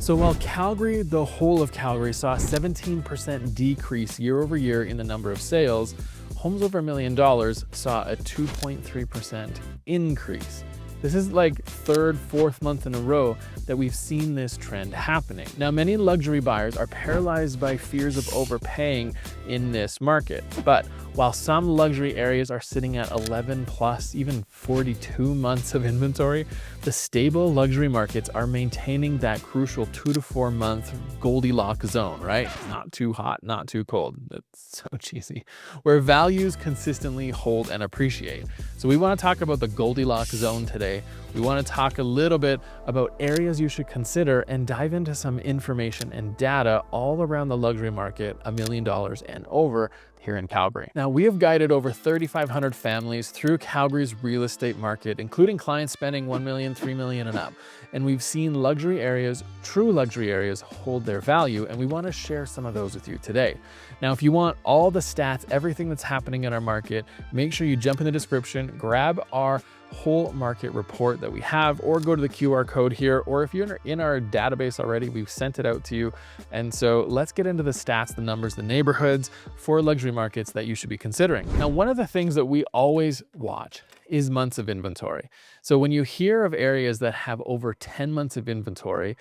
So while Calgary, the whole of Calgary, saw a 17% decrease year over year in the number of sales, homes over $1 million saw a 2.3% increase. This is like third, fourth month in a row that we've seen this trend happening. Now, many luxury buyers are paralyzed by fears of overpaying in this market. But while some luxury areas are sitting at 11 plus, even 42 months of inventory, the stable luxury markets are maintaining that crucial 2 to 4 month Goldilock zone, right? Not too hot, not too cold. That's so cheesy. Where values consistently hold and appreciate. So we want to talk about the Goldilock zone today. We want to talk a little bit about areas you should consider and dive into some information and data all around the luxury market, $1 million and over here in Calgary. Now, we have guided over 3,500 families through Calgary's real estate market, including clients spending $1 million, $3 million and up. And we've seen luxury areas, true luxury areas, hold their value, and we want to share some of those with you today. Now, if you want all the stats, everything that's happening in our market, make sure you jump in the description, grab our whole market report that we have, or go to the QR code here, or if you're in our database already, we've sent it out to you. And so let's get into the stats, the numbers, the neighborhoods for luxury markets that you should be considering. Now, one of the things that we always watch is months of inventory. So when you hear of areas that have over 10 months of inventory,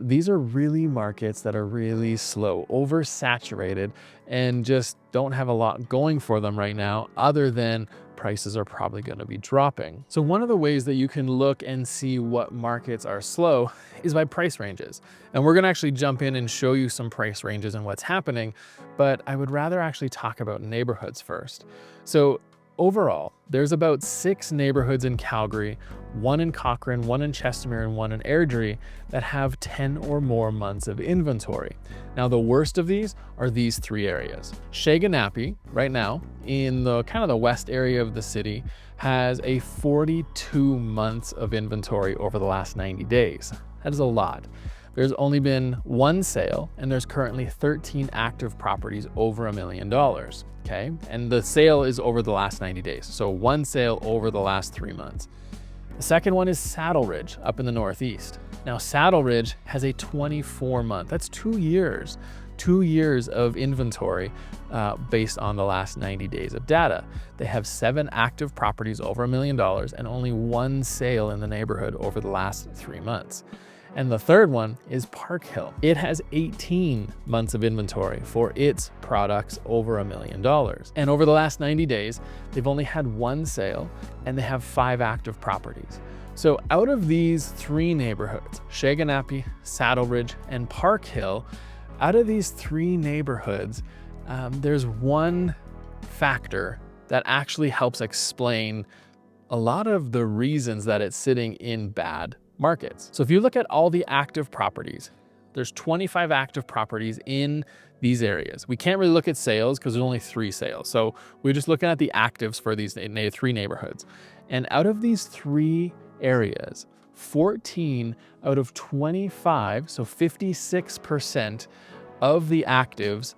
these are really markets that are really slow, oversaturated, and just don't have a lot going for them right now other than prices are probably going to be dropping. So one of the ways that you can look and see what markets are slow is by price ranges. And we're going to actually jump in and show you some price ranges and what's happening, but I would rather actually talk about neighborhoods first. So overall, there's about 6 neighborhoods in Calgary, 1 in Cochrane, 1 in Chestermere, and 1 in Airdrie that have 10 or more months of inventory. Now, the worst of these are these 3 areas. Shaganappi, right now, in the kind of the west area of the city, has a 42 months of inventory over the last 90 days. That is a lot. There's only been 1 sale, and there's currently 13 active properties over $1 million, okay? And the sale is over the last 90 days. So 1 sale over the last 3 months. The second one is Saddle Ridge up in the Northeast. Now, Saddle Ridge has a 24-month, that's 2 years, 2 years of inventory based on the last 90 days of data. They have 7 active properties over $1 million and only 1 sale in the neighborhood over the last 3 months. And the third one is Park Hill. It has 18 months of inventory for its products over $1 million. And over the last 90 days, they've only had 1 sale and they have 5 active properties. So out of these 3 neighborhoods, Shaganappi, Saddle Ridge, and Park Hill, out of these 3 neighborhoods, there's one factor that actually helps explain a lot of the reasons that it's sitting in bad markets. So if you look at all the active properties, there's 25 active properties in these areas. We can't really look at sales because there's only 3 sales. So we're just looking at the actives for these 3 neighborhoods. And out of these 3 areas, 14 out of 25, so 56% of the actives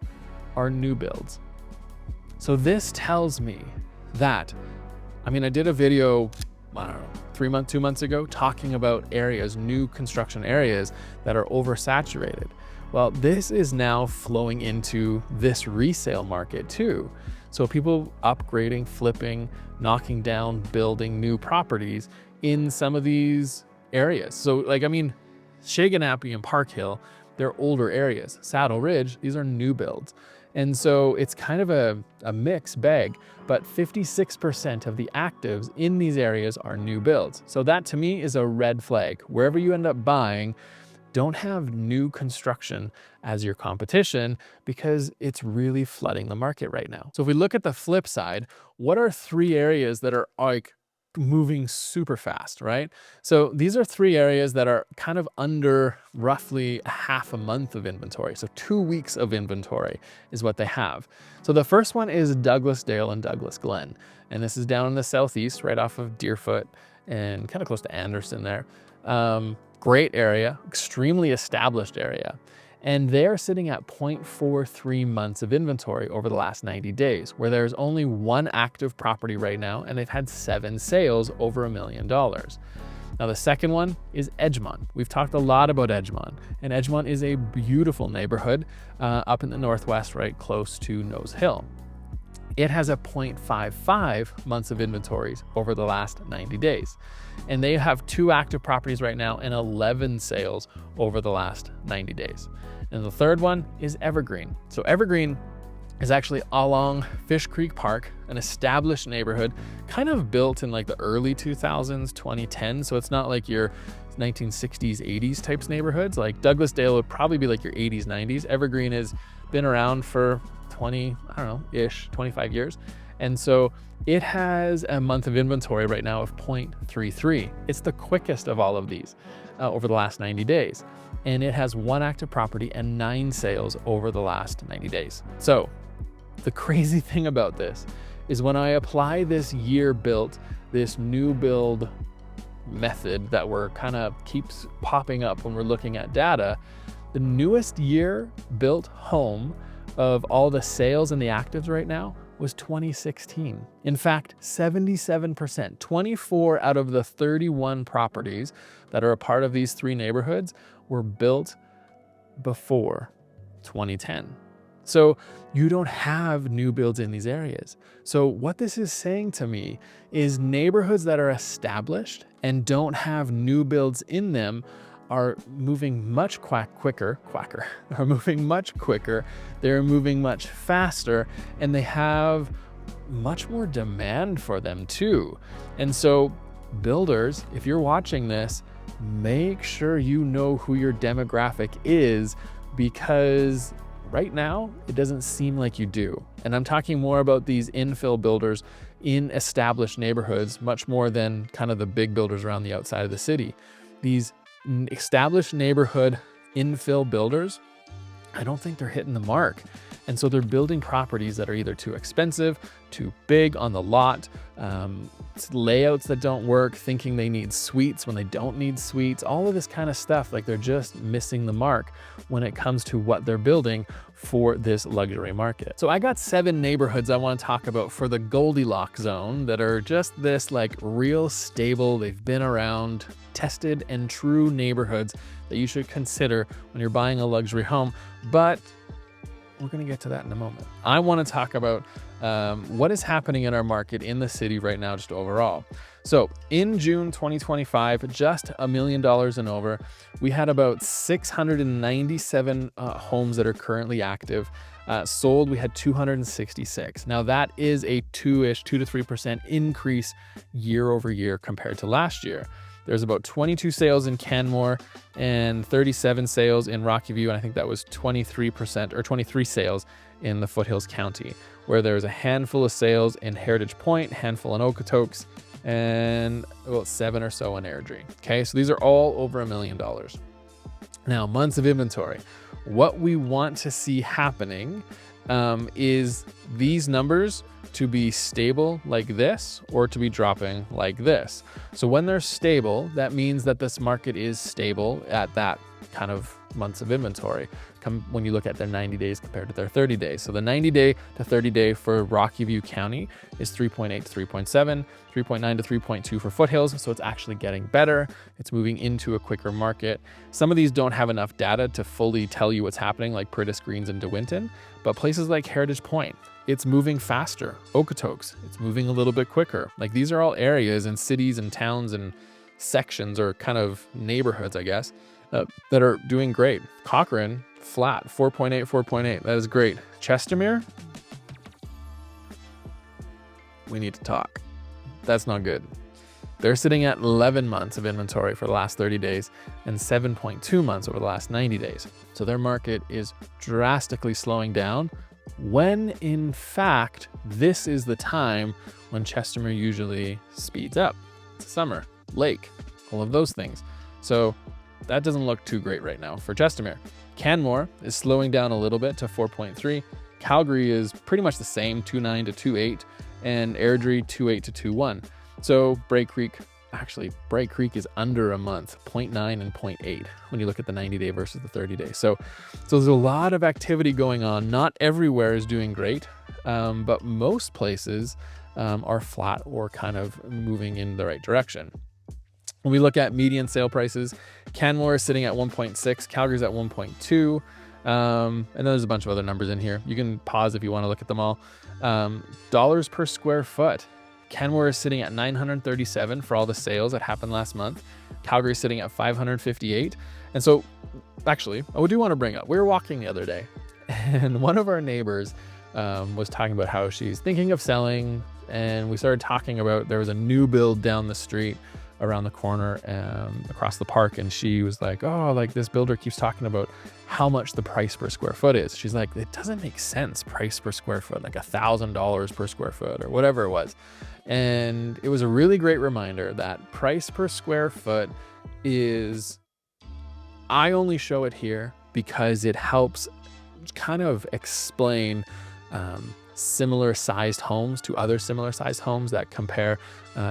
are new builds. So this tells me that, I did a video, I don't know, 2 months ago, talking about areas, new construction areas that are oversaturated. Well, this is now flowing into this resale market too. So people upgrading, flipping, knocking down, building new properties in some of these areas. So Shaganappi and Park Hill, they're older areas. Saddle Ridge, these are new builds. And so it's kind of a mixed bag, but 56% of the actives in these areas are new builds. So that to me is a red flag. Wherever you end up buying, don't have new construction as your competition because it's really flooding the market right now. So if we look at the flip side, what are 3 areas that are moving super fast, right? So these are 3 areas that are kind of under roughly half a month of inventory. So 2 weeks of inventory is what they have. So the first one is Douglasdale and Douglas Glen. And this is down in the southeast, right off of Deerfoot and kind of close to Anderson there. Great area, extremely established area. And they're sitting at 0.43 months of inventory over the last 90 days, where there's only 1 active property right now, and they've had 7 sales over $1 million. Now, Now, the second one is Edgemont. We've talked a lot about Edgemont, and Edgemont is a beautiful neighborhood up in the northwest, right close to Nose Hill. It has a 0.55 months of inventories over the last 90 days. And they have 2 active properties right now and 11 sales over the last 90 days. And the third one is Evergreen. So Evergreen is actually along Fish Creek Park, an established neighborhood, kind of built in like the early 2000s, 2010. So it's not like your 1960s, 80s types neighborhoods. Like Douglasdale would probably be like your 80s, 90s. Evergreen has been around for 25 years. And so it has a month of inventory right now of 0.33. It's the quickest of all of these over the last 90 days. And it has 1 active property and 9 sales over the last 90 days. So the crazy thing about this is when I apply this year built, this new build method that we're kind of keeps popping up when we're looking at data, the newest year built home of all the sales and the actives right now was 2016. In fact, 77%, 24 out of the 31 properties that are a part of these 3 neighborhoods were built before 2010. So you don't have new builds in these areas. So what this is saying to me is neighborhoods that are established and don't have new builds in them are moving much quicker. They're moving much quicker. They're moving much faster, and they have much more demand for them too. And so builders, if you're watching this, make sure you know who your demographic is, because right now it doesn't seem like you do. And I'm talking more about these infill builders in established neighborhoods, much more than kind of the big builders around the outside of the city. These established neighborhood infill builders, I don't think they're hitting the mark. And so they're building properties that are either too expensive, too big on the lot, layouts that don't work, thinking they need suites when they don't need suites, all of this kind of stuff. Like they're just missing the mark when it comes to what they're building for this luxury market. So I got 7 neighborhoods I want to talk about for the Goldilock zone that are just this like real stable, they've been around, tested and true neighborhoods that you should consider when you're buying a luxury home. But we're going to get to that in a moment. I want to talk about what is happening in our market in the city right now, just overall. So in June 2025, just $1 million and over, we had about 697 homes that are currently active. Sold, we had 266. Now that is a 2 to 3% increase year over year compared to last year. There's about 22 sales in Canmore and 37 sales in Rocky View, and I think that was 23% or 23 sales in the Foothills County, where there's a handful of sales in Heritage Point, handful in Okotoks, and about 7 or so in Airdrie. Okay, so these are all over $1 million. Now, months of inventory. What we want to see happening is these numbers to be stable like this or to be dropping like this. So when they're stable, that means that this market is stable at that kind of months of inventory when you look at their 90 days compared to their 30 days. So the 90 day to 30 day for Rocky View County is 3.8 to 3.7, 3.9 to 3.2 for Foothills. So it's actually getting better. It's moving into a quicker market. Some of these don't have enough data to fully tell you what's happening, like Prentice Greens and DeWinton, but places like Heritage Point, it's moving faster. Okotoks, it's moving a little bit quicker. Like these are all areas and cities and towns and sections or kind of neighborhoods, I guess, that are doing great. Cochrane, flat, 4.8, 4.8. That is great. Chestermere, we need to talk. That's not good. They're sitting at 11 months of inventory for the last 30 days and 7.2 months over the last 90 days. So their market is drastically slowing down when in fact, this is the time when Chestermere usually speeds up. It's summer, lake, all of those things. So that doesn't look too great right now for Chestermere. Canmore is slowing down a little bit to 4.3. Calgary is pretty much the same, 2.9 to 2.8, and Airdrie 2.8 to 2.1. So Bray Creek is under a month, 0.9 and 0.8 when you look at the 90 day versus the 30 day. So there's a lot of activity going on. Not everywhere is doing great, but most places are flat or kind of moving in the right direction. When we look at median sale prices, Canmore is sitting at 1.6, Calgary's at 1.2. And then there's a bunch of other numbers in here. You can pause if you want to look at them all. Dollars per square foot. Canmore is sitting at 937 for all the sales that happened last month. Calgary is sitting at 558. And so actually, I do want to bring up, we were walking the other day and one of our neighbors was talking about how she's thinking of selling. And we started talking about, there was a new build down the street around the corner across the park, and she was like, oh, like this builder keeps talking about how much the price per square foot is. She's like, it doesn't make sense, price per square foot, like $1,000 per square foot or whatever it was. And it was a really great reminder that price per square foot is, I only show it here because it helps kind of explain similar sized homes to other similar sized homes that compare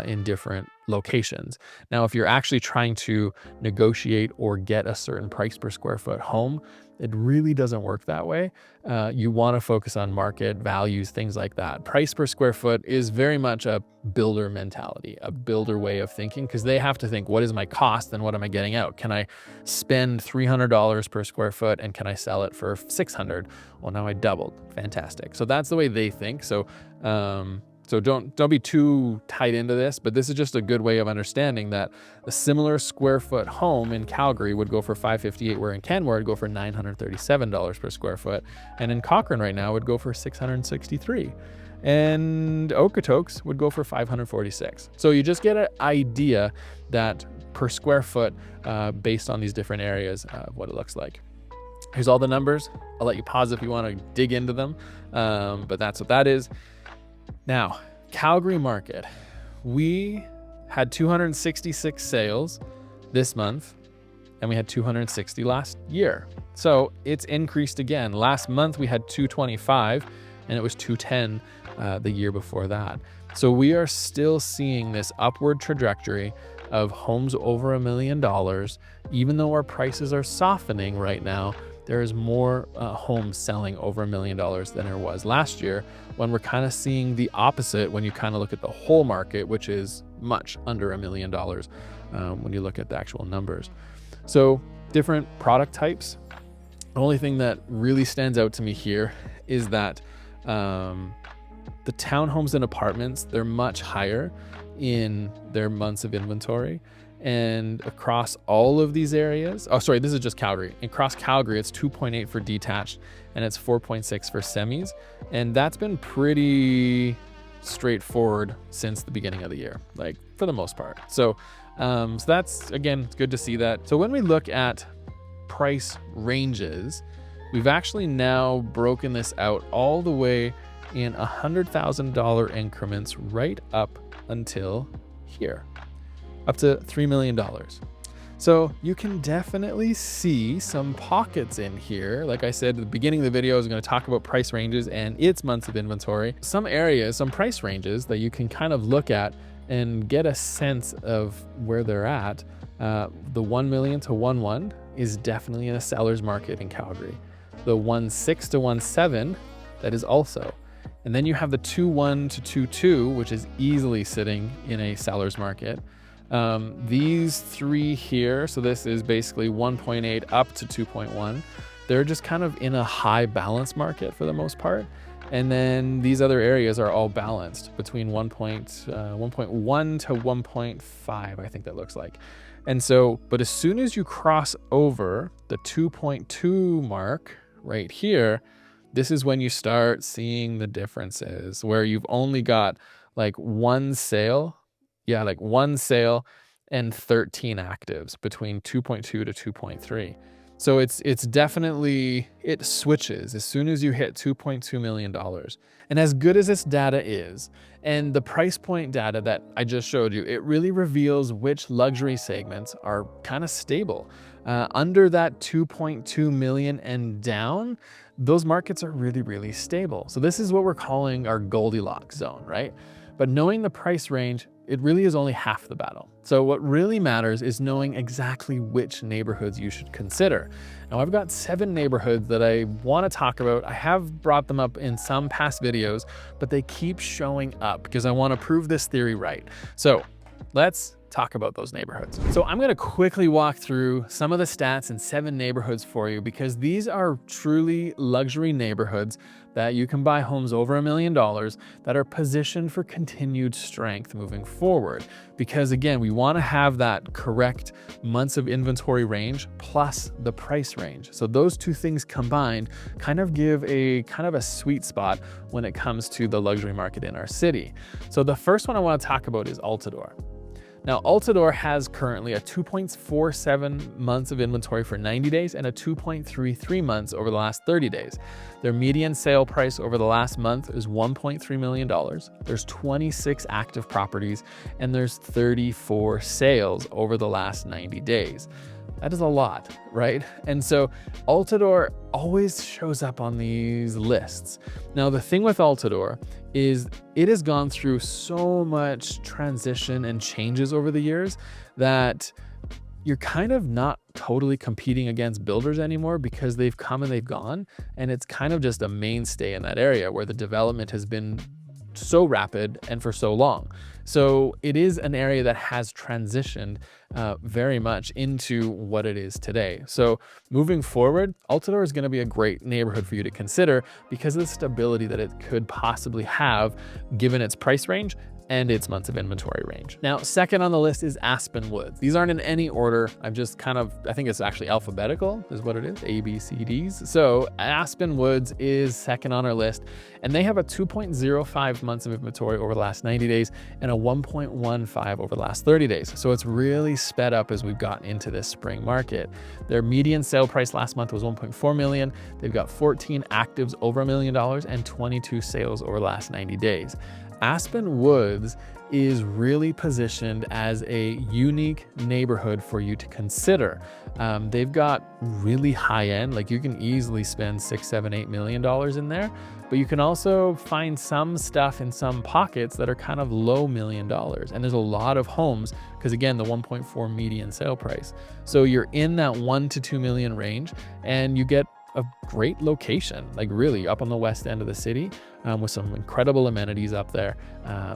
in different locations. Now, if you're actually trying to negotiate or get a certain price per square foot home, it really doesn't work that way. You want to focus on market values, things like that. Price per square foot is very much a builder mentality, a builder way of thinking, because they have to think, what is my cost and what am I getting out? Can I spend $300 per square foot and can I sell it for $600? Well, now I doubled. Fantastic. So that's the way they think. So don't be too tied into this, but this is just a good way of understanding that a similar square foot home in Calgary would go for $558, where in Canmore it'd go for $937 per square foot, and in Cochrane right now would go for $663, and Okotoks would go for $546. So you just get an idea that per square foot based on these different areas of what it looks like. Here's all the numbers. I'll let you pause if you want to dig into them, but that's what that is. Now, Calgary market, we had 266 sales this month, and we had 260 last year. So it's increased again. Last month we had 225, and it was 210 the year before that. So we are still seeing this upward trajectory of homes over $1 million. Even though our prices are softening right now, there is more homes selling over $1 million than there was last year, when we're kind of seeing the opposite when you kind of look at the whole market, which is much under $1 million when you look at the actual numbers. So different product types. The only thing that really stands out to me here is that the townhomes and apartments, they're much higher in their months of inventory. And across all of these areas, this is just Calgary. Across Calgary, it's 2.8 for detached and it's 4.6 for semis. And that's been pretty straightforward since the beginning of the year, like for the most part. So that's, again, it's good to see that. So when we look at price ranges, we've actually now broken this out all the way in $100,000 increments right up until here, up to $3 million. So you can definitely see some pockets in here. Like I said at the beginning of the video, I was going to talk about price ranges and its months of inventory. Some areas, some price ranges that you can kind of look at and get a sense of where they're at. The 1 million to 1.1 is definitely in a seller's market in Calgary. The 1.6 to 1.7, that is also. And then you have the 2.1 to 2.2, which is easily sitting in a seller's market. These three here, so this is basically 1.8 up to 2.1. They're just kind of in a high balance market for the most part. And then these other areas are all balanced between 1.1 to 1.5, I think that looks like. And so, but as soon as you cross over the 2.2 mark right here, this is when you start seeing the differences, where you've only got like one sale and 13 actives between 2.2 to 2.3. So it's definitely, it switches as soon as you hit $2.2 million. And as good as this data is, and the price point data that I just showed you, it really reveals which luxury segments are kind of stable. Under that 2.2 million and down, those markets are really, really stable. So this is what we're calling our Goldilock zone, right? But knowing the price range, it really is only half the battle. So what really matters is knowing exactly which neighborhoods you should consider. Now I've got 7 neighborhoods that I want to talk about. I have brought them up in some past videos, but they keep showing up because I want to prove this theory right. So let's talk about those neighborhoods. So I'm gonna quickly walk through some of the stats in 7 neighborhoods for you, because these are truly luxury neighborhoods that you can buy homes over $1 million that are positioned for continued strength moving forward. Because again, we wanna have that correct months of inventory range plus the price range. So those two things combined kind of give a sweet spot when it comes to the luxury market in our city. So the first one I wanna talk about is Altadore. Now, Altadore has currently a 2.47 months of inventory for 90 days and a 2.33 months over the last 30 days. Their median sale price over the last month is $1.3 million. There's 26 active properties and there's 34 sales over the last 90 days. That is a lot, right? And so Altadore always shows up on these lists. Now, the thing with Altadore is it has gone through so much transition and changes over the years that you're kind of not totally competing against builders anymore, because they've come and they've gone. And it's kind of just a mainstay in that area where the development has been so rapid and for so long. So it is an area that has transitioned very much into what it is today. So moving forward, Altadore is going to be a great neighborhood for you to consider because of the stability that it could possibly have given its price range and its months of inventory range. Now, second on the list is Aspen Woods. These aren't in any order. I think it's actually alphabetical is what it is, A, B, C, Ds. So Aspen Woods is second on our list, and they have a 2.05 months of inventory over the last 90 days and a 1.15 over the last 30 days. So it's really sped up as we've gotten into this spring market. Their median sale price last month was 1.4 million. They've got 14 actives over $1 million and 22 sales over the last 90 days. Aspen Woods is really positioned as a unique neighborhood for you to consider. They've got really high end, like you can easily spend $6, $7, $8 million in there, but you can also find some stuff in some pockets that are kind of low $1 million. And there's a lot of homes because again, the 1.4 median sale price. So you're in that 1 to 2 million range and you get a great location, like really up on the west end of the city with some incredible amenities up there.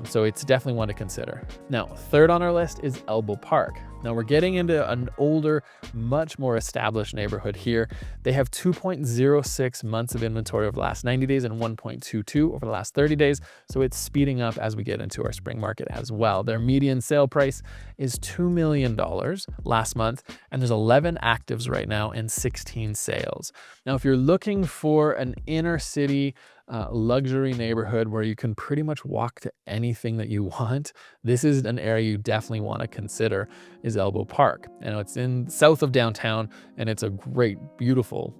So it's definitely one to consider. Now, third on our list is Elbow Park. Now we're getting into an older, much more established neighborhood here. They have 2.06 months of inventory over the last 90 days and 1.22 over the last 30 days. So it's speeding up as we get into our spring market as well. Their median sale price is $2 million last month, and there's 11 actives right now and 16 sales. Now, if you're looking for an inner city luxury neighborhood where you can pretty much walk to anything that you want, this is an area you definitely want to consider is Elbow Park. And it's in south of downtown, and it's a great, beautiful,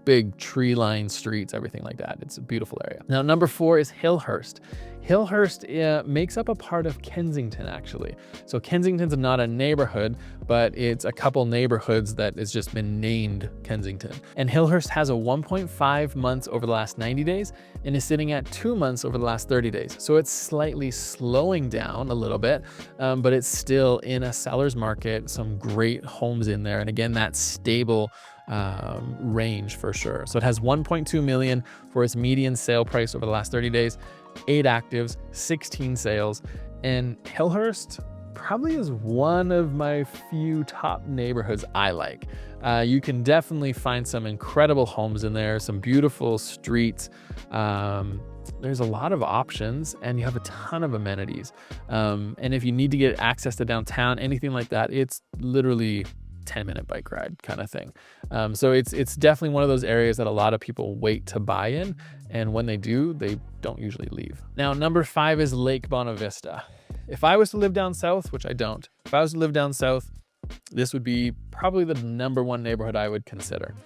big tree-lined streets, everything like that. It's a beautiful area. Now, number 4 is Hillhurst. Hillhurst makes up a part of Kensington, actually. So Kensington's not a neighborhood, but it's a couple neighborhoods that has just been named Kensington. And Hillhurst has a 1.5 months over the last 90 days and is sitting at 2 months over the last 30 days. So it's slightly slowing down a little bit, but it's still in a seller's market, some great homes in there. And again, that stable range for sure. So it has 1.2 million for its median sale price over the last 30 days, 8 actives, 16 sales, and Hillhurst probably is one of my few top neighborhoods I like. You can definitely find some incredible homes in there, some beautiful streets. There's a lot of options and you have a ton of amenities. And if you need to get access to downtown, anything like that, it's literally 10-minute bike ride kind of thing. So it's definitely one of those areas that a lot of people wait to buy in. And when they do, they don't usually leave. Now, number 5 is Lake Bonavista. If I was to live down south, which I don't, if I was to live down south, this would be probably the number 1 neighborhood I would consider.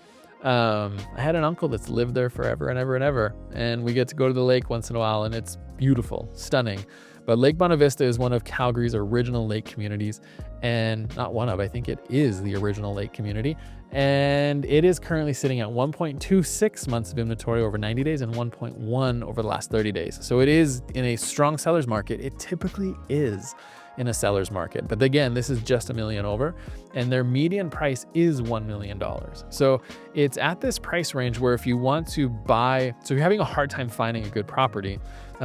I had an uncle that's lived there forever and ever and ever, and we get to go to the lake once in a while, and it's beautiful, stunning. But Lake Bonavista is one of Calgary's original lake communities, and not one of, I think it is the original lake community. And it is currently sitting at 1.26 months of inventory over 90 days and 1.1 over the last 30 days. So it is in a strong seller's market. It typically is in a seller's market. But again, this is just $1 million over, and their median price is $1 million. So it's at this price range where if you want to buy, so if you're having a hard time finding a good property,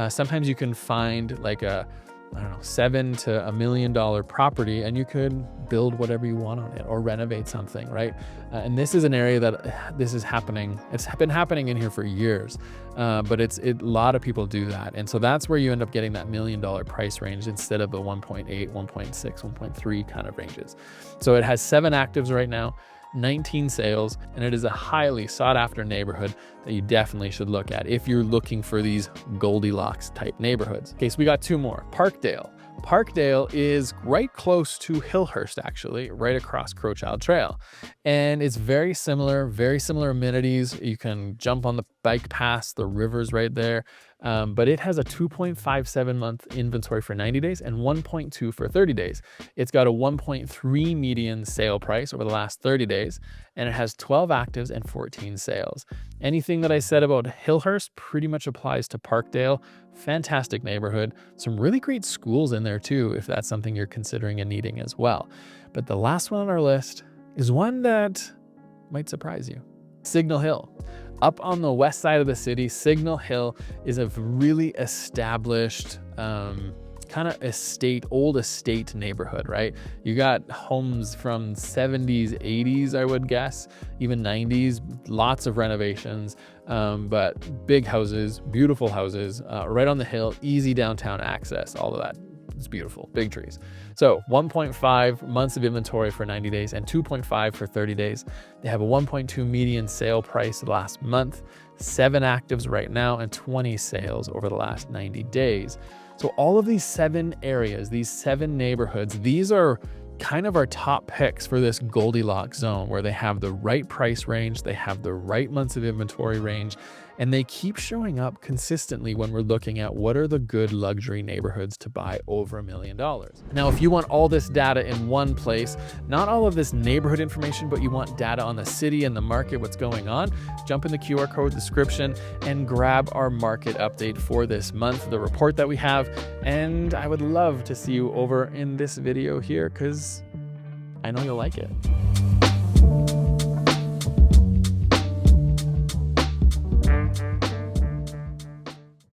sometimes you can find like a I don't know, $7 to $1 million property, and you could build whatever you want on it or renovate something, right? And this is an area that this is happening. It's been happening in here for years, but a lot of people do that. And so that's where you end up getting that $1 million price range instead of the 1.8, 1.6, 1.3 kind of ranges. So it has 7 actives right now, 19 sales, and it is a highly sought after neighborhood that you definitely should look at if you're looking for these Goldilocks type neighborhoods. Okay, so we got 2 more. Parkdale. Parkdale is right close to Hillhurst, actually, right across Crowchild Trail. And it's very similar amenities. You can jump on the bike paths, the river's right there. But it has a 2.57 month inventory for 90 days and 1.2 for 30 days. It's got a 1.3 median sale price over the last 30 days, and it has 12 actives and 14 sales. Anything that I said about Hillhurst pretty much applies to Parkdale. Fantastic neighborhood. Some really great schools in there too, if that's something you're considering and needing as well. But the last one on our list is one that might surprise you. Signal Hill. Up on the west side of the city, Signal Hill is a really established kind of old estate neighborhood, right? You got homes from 70s, 80s, I would guess, even 90s, lots of renovations, but big houses, beautiful houses, right on the hill, easy downtown access, all of that. It's beautiful, big trees. So 1.5 months of inventory for 90 days and 2.5 for 30 days. They have a 1.2 median sale price last month, 7 actives right now, and 20 sales over the last 90 days. So all of these 7 areas, these 7 neighborhoods, these are kind of our top picks for this Goldilocks zone, where they have the right price range, they have the right months of inventory range, and they keep showing up consistently when we're looking at what are the good luxury neighborhoods to buy over $1 million. Now, if you want all this data in one place, not all of this neighborhood information, but you want data on the city and the market, what's going on, jump in the QR code description and grab our market update for this month, the report that we have. And I would love to see you over in this video here, because I know you'll like it.